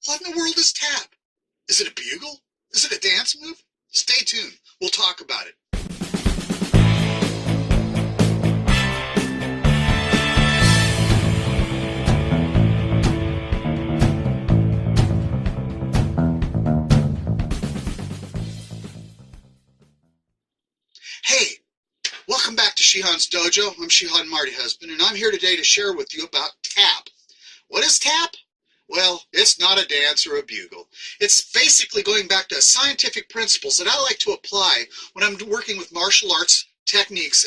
What in the world is tap? Is it a bugle? Is it a dance move? Stay tuned. We'll talk about it. Hey, welcome back to Shihan's Dojo. I'm Shihan Marty Husband, and I'm here today to share with you about tap. What is tap? Well, it's not a dance or a bugle. It's basically going back to scientific principles that I like to apply when I'm working with martial arts techniques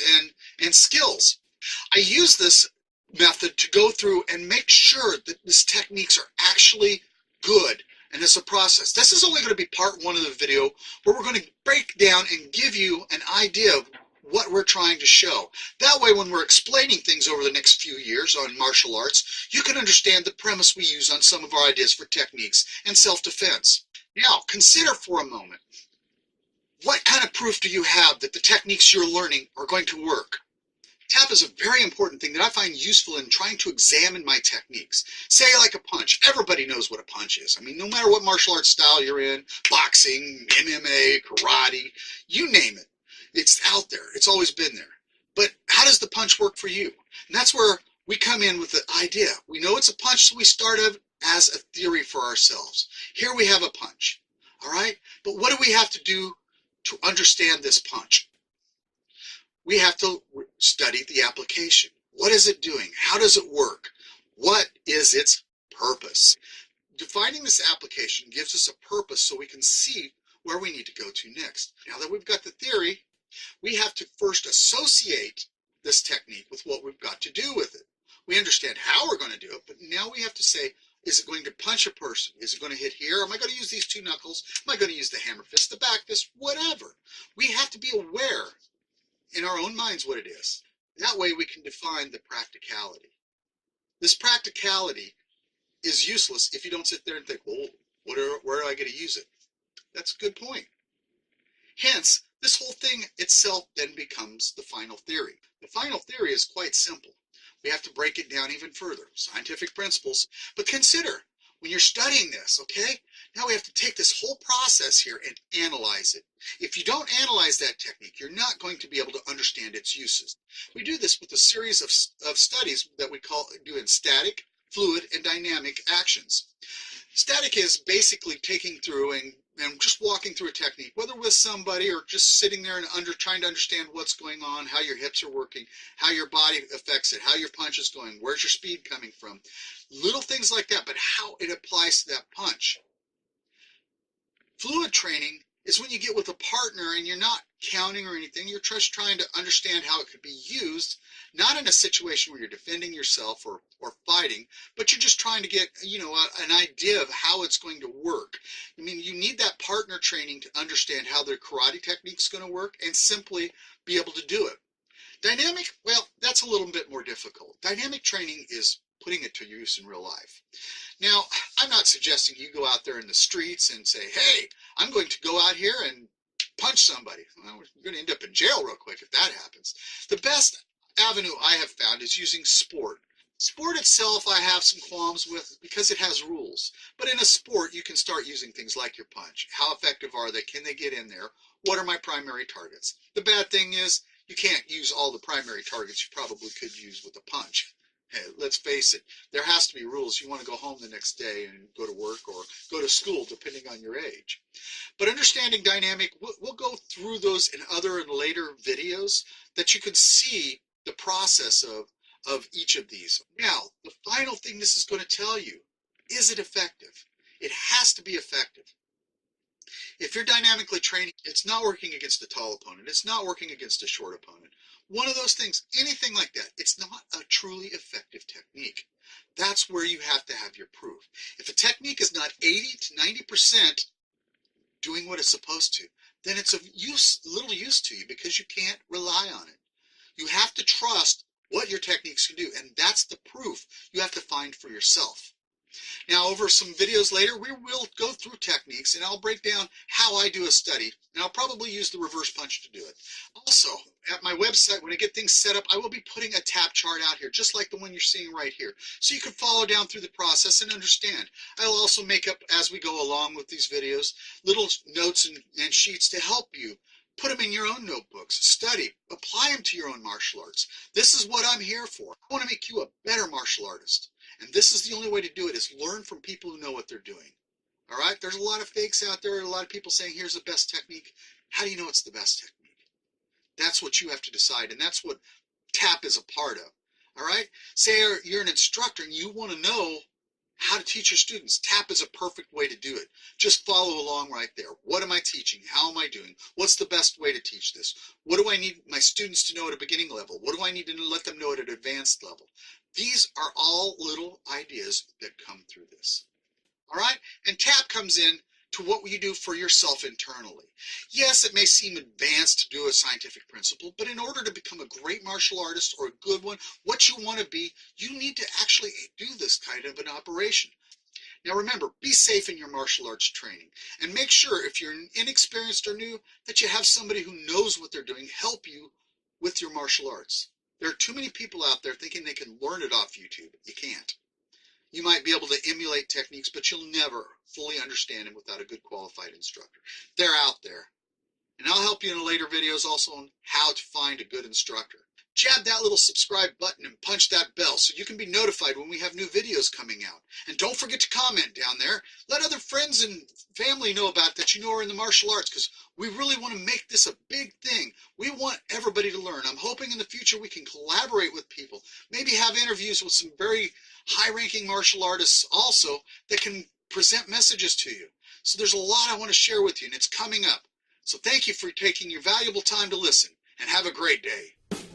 and skills. I use this method to go through and make sure that these techniques are actually good. And it's a process. This is only going to be part one of the video where we're going to break down and give you an idea of what we're trying to show. That way, when we're explaining things over the next few years on martial arts, you can understand the premise we use on some of our ideas for techniques and self-defense. Now, consider for a moment, what kind of proof do you have that the techniques you're learning are going to work? Tap is a very important thing that I find useful in trying to examine my techniques. Say like a punch. Everybody knows what a punch is. I mean, no matter what martial arts style you're in, boxing, MMA, karate, you name it. It's out there. It's always been there. But how does the punch work for you? And that's where we come in with the idea. We know it's a punch, so we start as a theory for ourselves. Here we have a punch. All right? But what do we have to do to understand this punch? We have to study the application. What is it doing? How does it work? What is its purpose? Defining this application gives us a purpose so we can see where we need to go to next. Now that we've got the theory, we have to first associate this technique with what we've got to do with it. We understand how we're going to do it, but now we have to say, is it going to punch a person? Is it going to hit here? Am I going to use these two knuckles? Am I going to use the hammer fist, the back fist, whatever? We have to be aware in our own minds what it is. That way we can define the practicality. This practicality is useless if you don't sit there and think, well, where do I get to use it? That's a good point. Hence, this whole thing itself then becomes the final theory. The final theory is quite simple. We have to break it down even further. Scientific principles. But consider, when you're studying this, okay, now we have to take this whole process here and analyze it. If you don't analyze that technique, you're not going to be able to understand its uses. We do this with a series of studies that we do in static, fluid, and dynamic actions. Static is basically taking through and just walking through a technique, whether with somebody or just sitting there and trying to understand what's going on, how your hips are working, how your body affects it, how your punch is going, where's your speed coming from. Little things like that, but how it applies to that punch. Fluid training is when you get with a partner and you're not counting or anything, you're just trying to understand how it could be used, not in a situation where you're defending yourself or fighting, but you're just trying to get, an idea of how it's going to work. I mean, you need that partner training to understand how their karate technique is going to work and simply be able to do it. Dynamic, well, that's a little bit more difficult. Dynamic training is putting it to use in real life. Now, I'm not suggesting you go out there in the streets and say, hey, I'm going to go out here and punch somebody. Well, we're going to end up in jail real quick if that happens. The best avenue I have found is using sport. Sport itself I have some qualms with because it has rules. But in a sport, you can start using things like your punch. How effective are they? Can they get in there? What are my primary targets? The bad thing is you can't use all the primary targets you probably could use with a punch. Hey, let's face it, there has to be rules. You want to go home the next day and go to work or go to school, depending on your age. But understanding dynamic, we'll go through those in other and later videos that you can see the process of each of these. Now, the final thing this is going to tell you, is it effective? It has to be effective. If you're dynamically training, it's not working against a tall opponent. It's not working against a short opponent. One of those things, anything like that, it's not a truly effective technique. That's where you have to have your proof. If a technique is not 80 to 90% doing what it's supposed to, then it's of little use to you because you can't rely on it. You have to trust what your techniques can do, and that's the proof you have to find for yourself. Now, over some videos later, we will go through techniques and I'll break down how I do a study, and I'll probably use the reverse punch to do it. Also, at my website, when I get things set up, I will be putting a tap chart out here, just like the one you're seeing right here, so you can follow down through the process and understand. I'll also make up, as we go along with these videos, little notes and sheets to help you. Put them in your own notebooks, study, apply them to your own martial arts. This is what I'm here for. I want to make you a better martial artist. And this is the only way to do it, is learn from people who know what they're doing. All right? There's a lot of fakes out there, a lot of people saying, here's the best technique. How do you know it's the best technique? That's what you have to decide, and that's what TAP is a part of. All right? Say you're an instructor and you want to know how to teach your students. TAP is a perfect way to do it. Just follow along right there. What am I teaching? How am I doing? What's the best way to teach this? What do I need my students to know at a beginning level? What do I need to let them know at an advanced level? These are all little ideas that come through this. All right? And TAP comes in to what you do for yourself internally. Yes, it may seem advanced to do a scientific principle, but in order to become a great martial artist or a good one, what you want to be, you need to actually do this kind of an operation. Now remember, be safe in your martial arts training, and make sure if you're inexperienced or new that you have somebody who knows what they're doing help you with your martial arts. There are too many people out there thinking they can learn it off YouTube. You can't. You might be able to emulate techniques, but you'll never fully understand them without a good qualified instructor. They're out there. And I'll help you in later videos also on how to find a good instructor. Jab that little subscribe button and punch that bell so you can be notified when we have new videos coming out. And don't forget to comment down there. Let other friends and family know about that you know are in the martial arts, because we really want to make this a big thing. We want everybody to learn. I'm hoping in the future we can collaborate with people, maybe have interviews with some very high-ranking martial artists also that can present messages to you. So there's a lot I want to share with you, and it's coming up. So thank you for taking your valuable time to listen, and have a great day.